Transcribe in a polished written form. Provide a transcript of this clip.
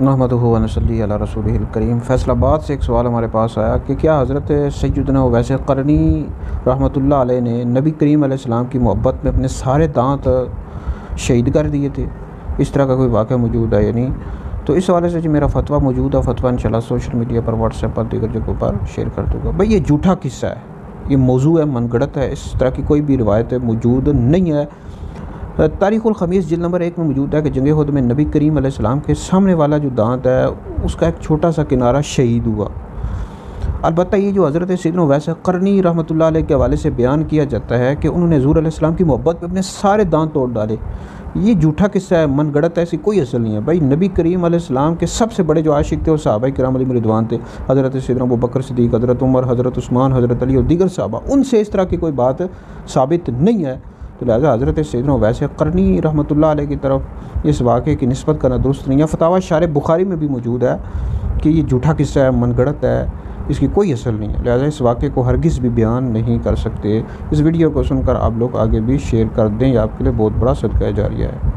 नहमदुहु व नसल्ली अला रसूलिहिल करीम। फैसलाबाद से एक सवाल हमारे पास आया कि क्या हज़रत सैयदना उवैस क़रनी रहमतुल्लाह अलैह ने नबी करीम अलैहिस्सलाम की मोहब्बत में अपने सारे दांत शहीद कर दिए थे? इस तरह का कोई वाक़या मौजूद है या नहीं? तो इस हवाले से जो मेरा फतवा मौजूद है, फतवा इंशाल्लाह सोशल मीडिया पर, व्हाट्सएप पर, दीगर जगहों पर शेयर कर दूँगा। भाई ये झूठा किस्सा है, ये मौजू है, मनगढ़ंत है, इस तरह की कोई भी रिवायत मौजूद नहीं है। तारीख़ुल ख़मीस जिल्द नंबर 1 में मौजूद है कि जंग उहद में नबी करीम अलैहिस्सलाम के सामने वाला जो दांत है उसका एक छोटा सा किनारा शहीद हुआ। अलबत्ता ये जो हज़रत सैयदना उवैस क़रनी रहमतुल्लाह अलैह के हवाले से बयान किया जाता है कि उन्होंने हुज़ूर अलैहिस्सलाम की मोहब्बत में अपने सारे दांत तोड़ डाले, ये झूठा किस्सा है, मनगढ़ंत है, ऐसी कोई असल नहीं है। भाई नबी करीम अलैहिस्सलाम के सबसे बड़े जो आशिक थे वो सहाबा किराम अलैहिम रिदवान थे, हज़रत सैयदना अबू बकर सिद्दीक़, हज़रत उमर, हज़रत उस्मान, हज़रत अली और दीगर सहाबा, उनसे इस तरह की कोई बात साबित नहीं है। तो लिहाजा हज़रत सैयदना उवैस क़रनी रहमतुल्लाह अलैह की तरफ इस वाक़े की निस्बत करना दुरुस्त नहीं है। फतावा शारे बुखारी में भी मौजूद है कि ये झूठा किस्सा है, मनगढ़ंत है, इसकी कोई असल नहीं है। लिहाजा इस वाक़े को हरगिज़ भी बयान नहीं कर सकते। इस वीडियो को सुनकर आप लोग आगे भी शेयर कर दें, ये आपके लिए बहुत बड़ा सदका जारिया है।